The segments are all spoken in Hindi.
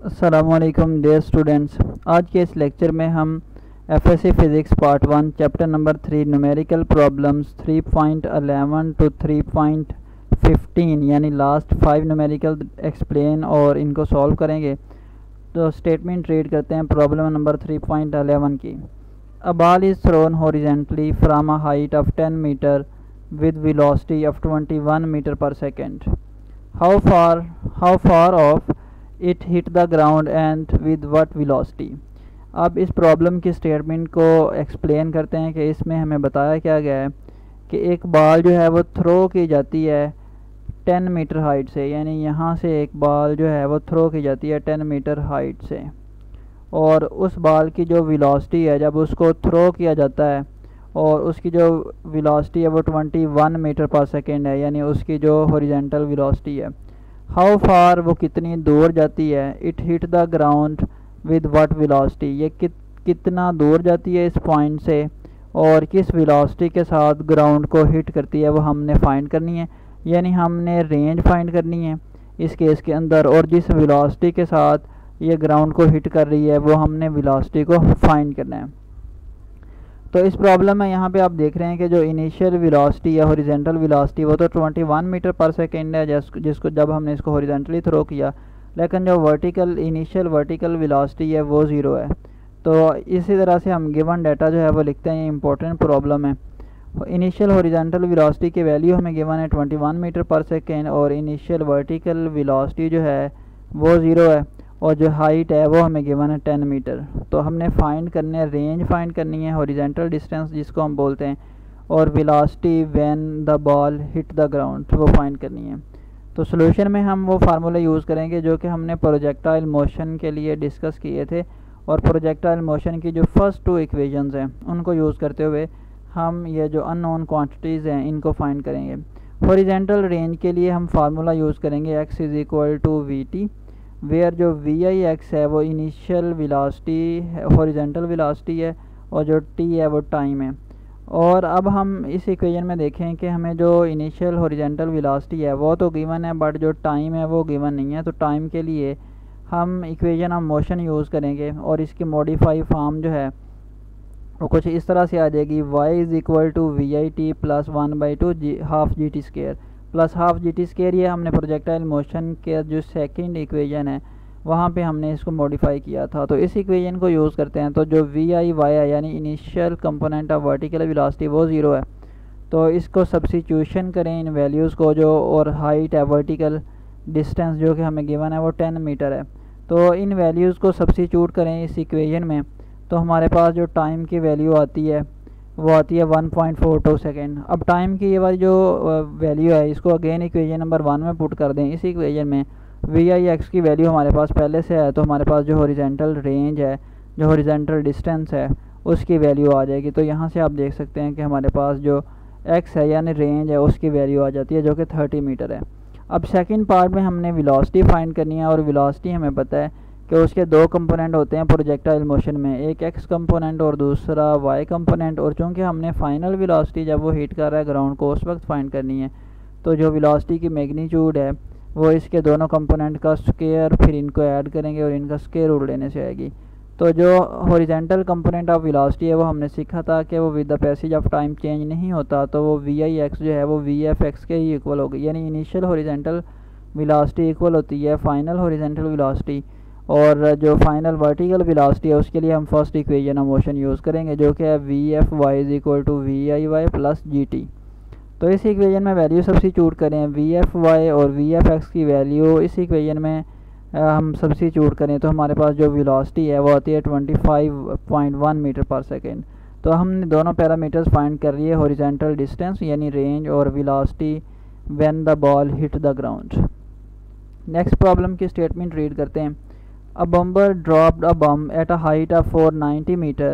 अस्सलामुअलैकुम डियर स्टूडेंट्स। आज के इस लेक्चर में हम FSc physics part 1 chapter number 3 numerical problems 3.11 to 3.15 यानी लास्ट 5 न्यूमेरिकल एक्सप्लेन और इनको सॉल्व करेंगे। तो स्टेटमेंट रीड करते हैं प्रॉब्लम नंबर 3.11 की। A ball is thrown horizontally from a height of 10 metre with velocity of 21 metre per second. How far off it hit the ground and with what velocity. अब इस प्रॉब्लम की स्टेटमेंट को एक्सप्लेन करते हैं कि इसमें हमें बताया क्या गया है कि एक बॉल जो है वो थ्रो की जाती है 10 मीटर हाइट से, यानी यहाँ से एक बॉल जो है वो थ्रो की जाती है 10 मीटर हाइट से, और उस बॉल की जो वेलोसिटी है जब उसको थ्रो किया जाता है और उसकी जो वेलोसिटी है वो 21 मीटर पर सेकेंड है, यानी उसकी जो हॉरिजॉन्टल वेलोसिटी है। हाउ फार वो कितनी दूर जाती है। It hit the ground with what velocity, ये कितना दूर जाती है इस पॉइंट से और किस वेलोसिटी के साथ ग्राउंड को हिट करती है वो हमने फाइंड करनी है, यानी हमने रेंज फाइंड करनी है इस केस के अंदर, और जिस वेलोसिटी के साथ ये ग्राउंड को हिट कर रही है वो हमने वेलोसिटी को फाइंड करना है। तो इस प्रॉब्लम में यहाँ पे आप देख रहे हैं कि जो इनिशियल वेलोसिटी या हॉरिजॉन्टल वेलोसिटी वो तो 21 मीटर पर सेकेंड है जिसको जब हमने इसको हॉरिजॉन्टली थ्रो किया, लेकिन जो इनिशियल वर्टिकल वेलोसिटी है वो 0 है। तो इसी तरह से हम गिवन डाटा जो है वो लिखते हैं, ये इंपॉर्टेंट प्रॉब्लम है। इनिशियल हॉरिजॉन्टल वेलोसिटी की वैल्यू हमें गिवन है 21 मीटर पर सेकेंड और इनिशियल वर्टिकल वेलोसिटी जो है वो 0 है और जो हाइट है वो हमें गिवन है 10 मीटर। तो हमने फाइंड करने है, रेंज फाइंड करनी है, हॉरिजॉन्टल डिस्टेंस जिसको हम बोलते हैं, और velocity when the ball hit the ground वो फाइंड करनी है। तो सॉल्यूशन में हम वो फार्मूला यूज़ करेंगे जो कि हमने प्रोजेक्टाइल मोशन के लिए डिस्कस किए थे, और प्रोजेक्टाइल मोशन की जो फर्स्ट 2 इक्वेशंस हैं उनको यूज़ करते हुए हम ये जो अननोन क्वांटिटीज़ हैं इनको फाइंड करेंगे। हॉरिजॉन्टल रेंज के लिए हम फार्मूला यूज़ करेंगे x is equal to v t, where जो वी आई एक्स है वो इनिशियल वेलोसिटी हॉरिजॉन्टल वेलोसिटी है और जो टी है वो टाइम है। और अब हम इस इक्वेशन में देखें कि हमें जो इनिशियल हॉरिजॉन्टल वेलोसिटी है वो तो गिवन है, बट जो टाइम है वो गिवन नहीं है। तो टाइम के लिए हम इक्वेशन ऑफ मोशन यूज़ करेंगे और इसकी मॉडिफाई फॉर्म जो है वो कुछ इस तरह से आ जाएगी, y is equal to v i t plus 1/2 half g t square plus half g t square. ये हमने प्रोजेक्टाइल मोशन के जो सेकंड इक्वेशन है वहाँ पे हमने इसको मॉडिफाई किया था। तो इस इक्वेशन को यूज़ करते हैं। तो जो वी आई वाई है यानी initial component of vertical velocity वो 0 है, तो इसको सब्स्टिट्यूशन करें इन वैल्यूज़ को जो, और हाइट है वर्टिकल डिस्टेंस जो कि हमें गिवन है वो 10 मीटर है। तो इन वैल्यूज़ को सब्स्टिट्यूट करें इस इक्वेशन में, तो हमारे पास जो टाइम की वैल्यू आती है वो आती है 1.42 सेकेंड। अब टाइम की ये वाली जो वैल्यू है इसको अगेन इक्वेशन नंबर 1 में पुट कर दें। इस इक्वेशन में वी आई एक्स की वैल्यू हमारे पास पहले से है, तो हमारे पास जो हॉरिजॉन्टल रेंज है, जो हॉरिजॉन्टल डिस्टेंस है उसकी वैल्यू आ जाएगी। तो यहाँ से आप देख सकते हैं कि हमारे पास जो एक्स है यानी रेंज है उसकी वैल्यू आ जाती है जो कि 30 मीटर है। अब सेकेंड पार्ट में हमने वेलोसिटी फाइंड करनी है, और वेलोसिटी हमें पता है कि उसके 2 कंपोनेंट होते हैं प्रोजेक्टाइल मोशन में, एक x कंपोनेंट और दूसरा y कंपोनेंट। और चूँकि हमने फाइनल वेलोसिटी जब वो हिट कर रहा है ग्राउंड को उस वक्त फाइंड करनी है, तो जो वेलोसिटी की मैग्नीट्यूड है वो इसके दोनों कंपोनेंट का स्क्वायर, फिर इनको ऐड करेंगे और इनका स्क्वायर रूट लेने से आएगी। तो जो हॉरिजॉन्टल कंपोनेंट ऑफ वेलोसिटी है वो हमने सीखा था कि वो with the passage of time change नहीं होता, तो वो वी आई एक्स जो है वो वी एफ एक्स के ही इक्वल होगी, यानी इनिशियल हॉरिजॉन्टल वेलोसिटी इक्वल होती है फाइनल हॉरिजॉन्टल वेलोसिटी, और जो फाइनल वर्टिकल वेलोसिटी है उसके लिए हम first equation of motion use करेंगे जो कि है v f y is equal to v i y plus g t. तो इस इक्वेशन में वैल्यू सब्स्टिट्यूट करें, वी एफ वाई और वी एफ एक्स की वैल्यू इस इक्वेशन में हम सब्स्टिट्यूट करें तो हमारे पास जो वेलोसिटी है वो आती है 25.1 मीटर पर सेकेंड। तो हमने दोनों पैरामीटर्स फाइंड कर लिए, हॉरिजॉन्टल डिस्टेंस यानी रेंज और velocity when the ball hit the ground. Next problem की स्टेटमेंट रीड करते हैं। A bomber dropped a bomb at a height of 490 meter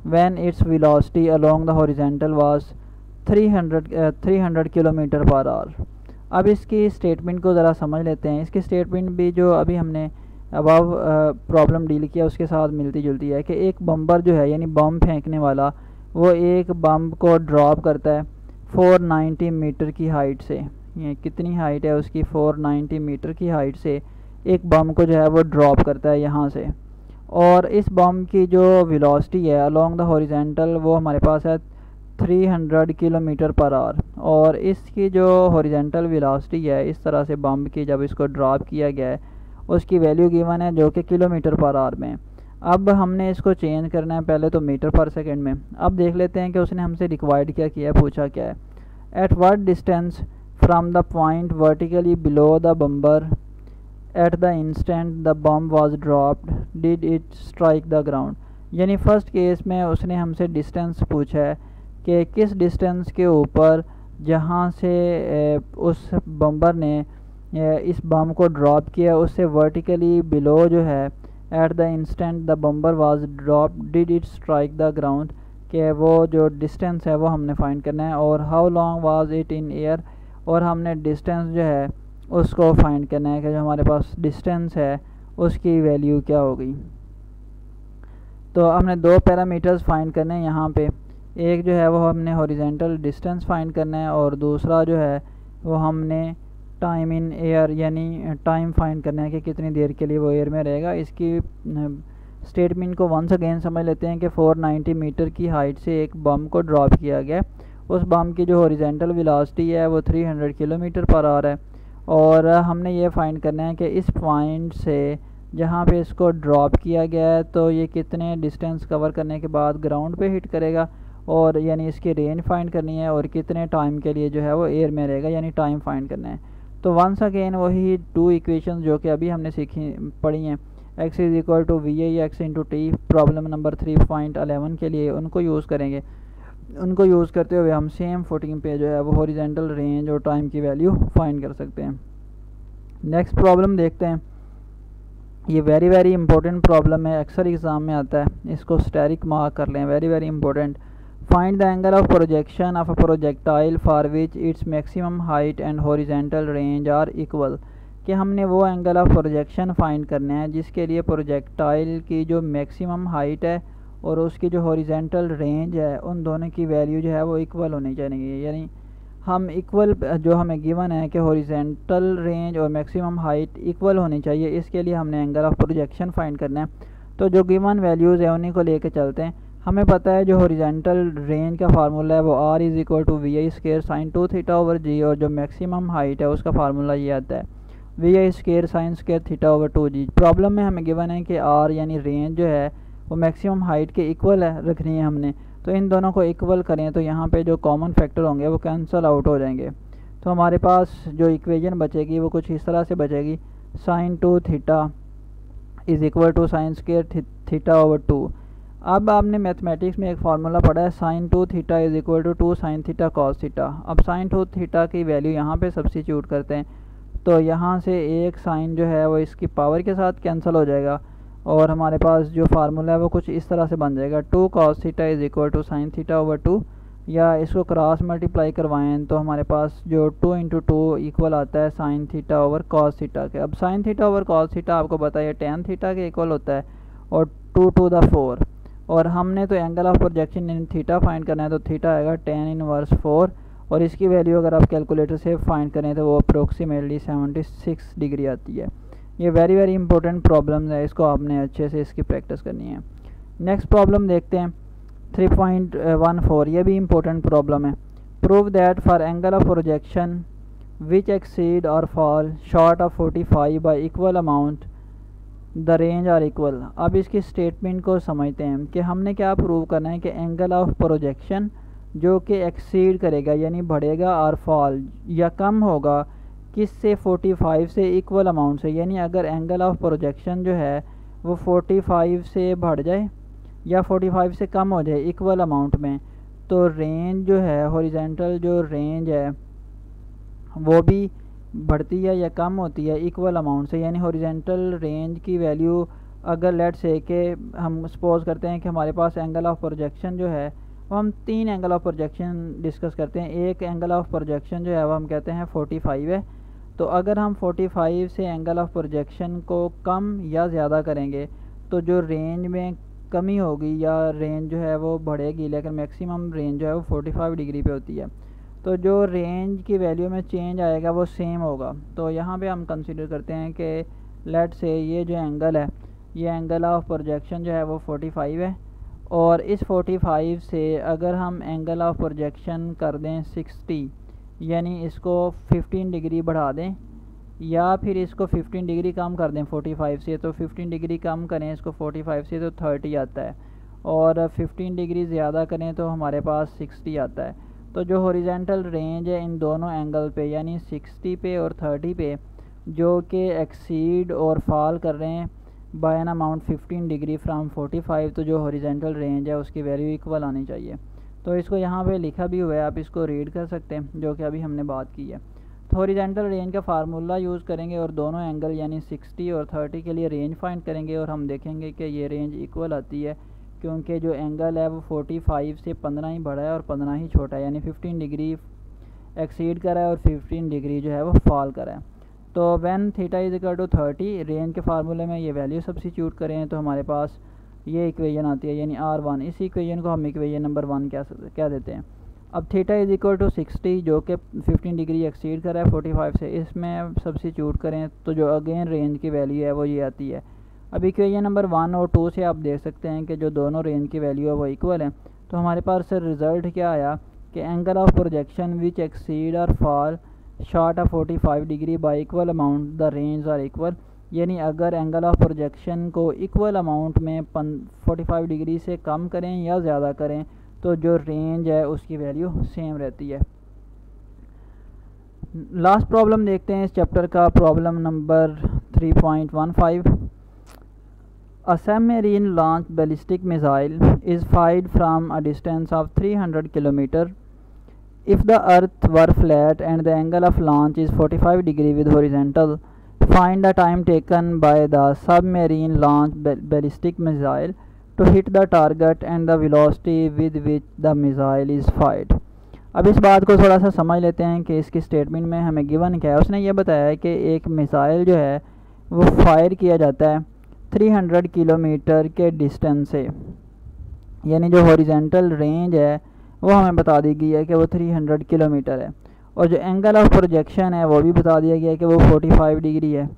when its velocity along the horizontal was 300 kilometre per hour. अब इसकी स्टेटमेंट को ज़रा समझ लेते हैं। इसकी स्टेटमेंट भी जो अभी हमने अबव प्रॉब्लम डील किया उसके साथ मिलती जुलती है कि एक बम्बर जो है यानी बम फेंकने वाला वो एक बम को ड्रॉप करता है 490 मीटर की हाइट से। ये कितनी हाइट है उसकी, 490 मीटर की हाइट से एक बम को जो है वो ड्रॉप करता है यहाँ से, और इस बम की जो वेलोसिटी है अलोंग द हॉरिजेंटल वो हमारे पास है 300 किलोमीटर पर आवर। और इसकी जो हॉरिजेंटल वेलोसिटी है इस तरह से बम की जब इसको ड्रॉप किया गया है उसकी वैल्यू गिवन है जो कि किलोमीटर पर आवर में। अब हमने इसको चेंज करना है पहले तो मीटर पर सेकंड में। अब देख लेते हैं कि उसने हमसे रिक्वायर्ड क्या किया है, पूछा क्या है। At what distance from the point vertically below the बम्बर at the instant the bomb was dropped did it strike the ground. यानी फर्स्ट केस में उसने हमसे डिस्टेंस पूछा है कि किस डिस्टेंस के ऊपर जहाँ से उस बम्बर ने इस बम को ड्रॉप किया उससे वर्टिकली बिलो जो है at the instant the बम्बर was drop did it strike the ground, कि वो जो डिस्टेंस है वो हमने फाइंड करना है। और how long was it in air, और हमने डिस्टेंस जो है उसको फाइंड करना है कि जो हमारे पास डिस्टेंस है उसकी वैल्यू क्या होगी। तो हमने दो पैरामीटर्स फाइंड करने हैं यहाँ पे, एक जो है वो हमने हॉरिजेंटल डिस्टेंस फाइंड करना है और दूसरा जो है वो हमने टाइम इन एयर यानी टाइम फाइंड करना है कि कितनी देर के लिए वो एयर में रहेगा। इसकी स्टेटमेंट को वंस अगेन समझ लेते हैं कि 490 मीटर की हाइट से एक बम को ड्रॉप किया गया। उस बम की जो हॉरिजेंटल वेलोसिटी है वो 300 किलोमीटर पर आवर है, और हमने ये फाइंड करना है कि इस पॉइंट से जहाँ पे इसको ड्रॉप किया गया है तो ये कितने डिस्टेंस कवर करने के बाद ग्राउंड पे हिट करेगा, और यानी इसकी रेंज फाइंड करनी है और कितने टाइम के लिए जो है वो एयर में रहेगा, यानी टाइम फाइंड करना है। तो वंस अगेन वही टू इक्वेशन जो कि अभी हमने पढ़ी हैं, x is equal to v i x into t problem number 3.11 के लिए उनको यूज़ करेंगे। उनको यूज़ करते हुए हम सेम फुटिंग पे जो है वो हॉरिजेंटल रेंज और टाइम की वैल्यू फाइंड कर सकते हैं। नेक्स्ट प्रॉब्लम देखते हैं। ये वेरी इंपॉर्टेंट प्रॉब्लम है, अक्सर एग्ज़ाम में आता है, इसको स्टेरिक मार्क कर लें, very important. Find the angle of projection of a projectile for which its maximum height and horizontal range are equal, कि हमने वो एंगल ऑफ प्रोजेक्शन फाइंड करना है जिसके लिए प्रोजेक्टाइल की जो मैक्सिमम हाइट है और उसकी जो हॉरिजेंटल रेंज है उन दोनों की वैल्यू जो है वो इक्वल होनी चाहिए। यानी हम इक्वल जो हमें गिवन है कि हॉरिजेंटल रेंज और मैक्सिमम हाइट इक्वल होनी चाहिए, इसके लिए हमने एंगल ऑफ प्रोजेक्शन फाइंड करना है। तो जो गिवन वैल्यूज़ है उन्हीं को लेके चलते हैं। हमें पता है जो हॉरिजेंटल रेंज का फार्मूला है वो r is equal to v i square sine 2 theta over g, और जो मैक्सिमम हाइट है उसका फार्मूला ये आता है v i square sine square theta over 2 g. Problem में हमें गिवन है कि r यानी रेंज जो है वो मैक्सिमम हाइट के इक्वल है रखनी है हमने, तो इन दोनों को इक्वल करें तो यहाँ पे जो कॉमन फैक्टर होंगे वो कैंसिल आउट हो जाएंगे। तो हमारे पास जो इक्वेशन बचेगी वो कुछ इस तरह से बचेगी, sine 2 theta is equal to sine square theta over 2। अब आपने मैथमेटिक्स में एक फार्मूला पढ़ा है sine 2 theta is equal to 2 sine theta cos theta. अब साइन 2 थीटा की वैल्यू यहाँ पे सब्स्टिट्यूट करते हैं तो यहाँ से एक साइन जो है वो इसकी पावर के साथ कैंसिल हो जाएगा, और हमारे पास जो फार्मूला है वो कुछ इस तरह से बन जाएगा 2 cos theta is equal to sine theta over 2, या इसको क्रॉस मल्टीप्लाई करवाएं तो हमारे पास जो 2 इंटू 2 इक्वल आता है sign theta over cos theta के। अब sign theta over cos theta आपको पता है टेन थीटा के इक्वल होता है और 2 टू द 4, और हमने तो angle of projection in theta find करना है तो थीटा आएगा टेन इनवर्स 4, और इसकी वैल्यू अगर आप कैलकुलेटर से फाइंड करें तो वो अप्रोक्सीमेटली 76 डिग्री आती है। ये वेरी इंपॉर्टेंट प्रॉब्लम्स है, इसको आपने अच्छे से इसकी प्रैक्टिस करनी है। नेक्स्ट प्रॉब्लम देखते हैं 3.14, ये भी इम्पोर्टेंट प्रॉब्लम है। Prove that for angle of projection which exceed or fall short of 45 by equal amount the range are equal. अब इसकी स्टेटमेंट को समझते हैं कि हमने क्या प्रूव करना है कि एंगल ऑफ प्रोजेक्शन जो कि एक्सीड करेगा यानी बढ़ेगा और फॉल या कम होगा किससे, 45 से इक्वल अमाउंट से। यानी अगर एंगल ऑफ प्रोजेक्शन जो है वो 45 से बढ़ जाए या 45 से कम हो जाए इक्वल अमाउंट में, तो रेंज जो है हॉरिजेंटल जो रेंज है वो भी बढ़ती है या कम होती है इक्वल अमाउंट से। यानी हॉरिजेंटल रेंज की वैल्यू अगर लेट से कि हम सपोज करते हैं कि हमारे पास एंगल ऑफ प्रोजेक्शन जो है वो हम 3 एंगल ऑफ प्रोजेक्शन डिस्कस करते हैं। एक एंगल ऑफ प्रोजेक्शन जो है वो हम कहते हैं 45 है, तो अगर हम 45 से एंगल ऑफ प्रोजेक्शन को कम या ज़्यादा करेंगे तो जो रेंज में कमी होगी या रेंज जो है वो बढ़ेगी, लेकिन मैक्सिमम रेंज जो है वो 45 डिग्री पे होती है, तो जो रेंज की वैल्यू में चेंज आएगा वो सेम होगा। तो यहाँ पे हम कंसीडर करते हैं कि लेट से ये जो एंगल है, ये एंगल ऑफ प्रोजेक्शन जो है वो 45 है, और इस 45 से अगर हम एंगल ऑफ प्रोजेक्शन कर दें 60, यानी इसको 15 डिग्री बढ़ा दें, या फिर इसको 15 डिग्री कम कर दें 45 से, तो 15 डिग्री कम करें इसको 45 से तो 30 आता है, और 15 डिग्री ज़्यादा करें तो हमारे पास 60 आता है। तो जो हॉरिजॉन्टल रेंज है इन दोनों एंगल पे, यानी 60 पे और 30 पे, जो कि एक्सीड और फॉल कर रहे हैं by an amount 15 degree from 45, तो जो हॉरिजॉन्टल रेंज है उसकी वैल्यू इक्वल आनी चाहिए। तो इसको यहाँ पे लिखा भी हुआ है, आप इसको रीड कर सकते हैं, जो कि अभी हमने बात की है। तो हॉरिजॉन्टल रेंज का फार्मूला यूज़ करेंगे और दोनों एंगल यानी 60 और 30 के लिए रेंज फाइंड करेंगे, और हम देखेंगे कि ये रेंज इक्वल आती है, क्योंकि जो एंगल है वो 45 से 15 ही बड़ा है और 15 ही छोटा है, यानी 15 डिग्री एक्सीड कर रहा है और 15 डिग्री जो है वो फॉल कर रहा है। तो when theta is equal to 30, range के फार्मूले में ये वैल्यू सब्स्टिट्यूट करें तो हमारे पास ये इक्वेशन आती है, यानी R1। इस इक्वेशन को हम इक्वेशन नंबर 1 क्या देते हैं। अब थीटा इज इक्वल टू 60, जो कि 15 डिग्री एक्सीड कर रहा है 45 से, इसमें सब्स्टिट्यूट करें तो जो अगेन रेंज की वैल्यू है वो ये आती है। अब इक्वेशन नंबर 1 और 2 से आप देख सकते हैं कि जो दोनों रेंज की वैल्यू है वो इक्वल है। तो हमारे पास रिज़ल्ट क्या आया कि angle of projection which exceed or fall short of 45 degree by equal amount the range are equal, यानी अगर एंगल ऑफ प्रोजेक्शन को इक्वल अमाउंट में 45 डिग्री से कम करें या ज़्यादा करें तो जो रेंज है उसकी वैल्यू सेम रहती है। लास्ट प्रॉब्लम देखते हैं इस चैप्टर का, problem number 3.15। A submarine launched ballistic missile is fired from a distance of 300 km. If the earth were flat and the angle of launch is 45 degree with horizontal, find the time taken by the submarine launched ballistic missile to hit the target and the velocity with which the missile is fired. अब इस बात को थोड़ा सा समझ लेते हैं कि इसकी स्टेटमेंट में हमें गिवन क्या है। उसने ये बताया है कि एक मिसाइल जो है वो फायर किया जाता है 300 किलोमीटर के डिस्टेंस से, यानी जो हॉरिजॉन्टल रेंज है वो हमें बता दी गई है कि वो 300 किलोमीटर है, और जो एंगल ऑफ प्रोजेक्शन है वो भी बता दिया गया है कि वो 45 डिग्री है।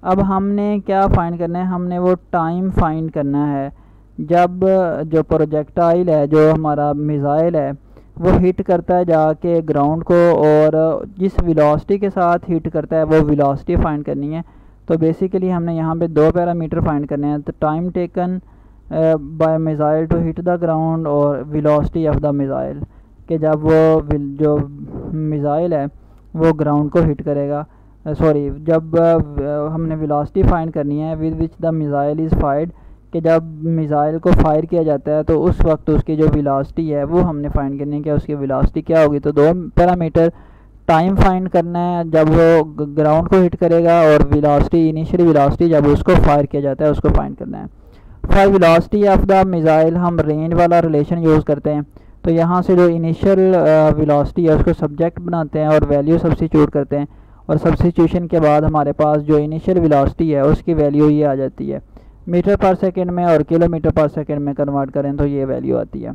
अब हमने क्या फाइंड करना है, हमने वो टाइम फाइंड करना है जब जो प्रोजेक्टाइल है, जो हमारा मिसाइल है, वो हिट करता है जाके ग्राउंड को, और जिस वेलोसिटी के साथ हिट करता है वो वेलोसिटी फाइंड करनी है। तो बेसिकली हमने यहाँ पे दो पैरामीटर फाइंड करने हैं, तो time taken by missile to hit the ground और वेलोसिटी ऑफ द मिसाइल, कि जब वो जो मिसाइल है वो ग्राउंड को हिट करेगा, जब हमने वेलोसिटी फाइंड करनी है with which the missile is fired, कि जब मिसाइल को फायर किया जाता है तो उस वक्त उसकी जो वेलोसिटी है वो हमने फाइंड करनी है कि उसकी वेलोसिटी क्या होगी। तो दो पैरामीटर, टाइम फाइंड करना है जब वो ग्राउंड को हिट करेगा, और वेलोसिटी, इनिशियल वेलोसिटी जब उसको फायर किया जाता है उसको फाइंड करना है। For velocity of the missile हम रेंज वाला रिलेशन यूज़ करते हैं, तो यहाँ से जो इनिशियल वेलोसिटी है उसको सब्जेक्ट बनाते हैं और वैल्यू सब्स्टिट्यूट करते हैं, और सब्स्टिट्यूशन के बाद हमारे पास जो इनिशियल वेलोसिटी है उसकी वैल्यू ये आ जाती है मीटर पर सेकेंड में, और किलोमीटर पर सेकेंड में कन्वर्ट करें तो ये वैल्यू आती है।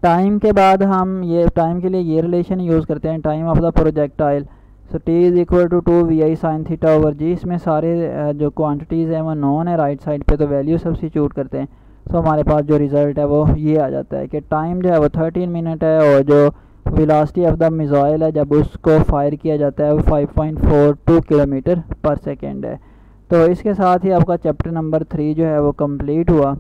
टाइम के बाद हम ये टाइम के लिए ये रिलेशन यूज़ करते हैं, time of the projectile, so T is equal to 2vi sine theta over g. इसमें सारे जो क्वांटिटीज़ हैं वो नॉन है राइट साइड पे, तो वैल्यू सब्स्टिट्यूट करते हैं, तो हमारे पास जो रिज़ल्ट है वो ये आ जाता है कि टाइम जो है वो 13 मिनट है, और जो वेलोसिटी ऑफ द मिसाइल है जब उसको फायर किया जाता है वो 5.42 किलोमीटर पर सेकेंड है। तो इसके साथ ही आपका चैप्टर नंबर 3 जो है वो कंप्लीट हुआ।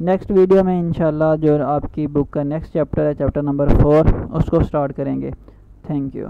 नेक्स्ट वीडियो में इंशाल्लाह जो आपकी बुक का नेक्स्ट चैप्टर है, चैप्टर नंबर 4, उसको स्टार्ट करेंगे। Thank you.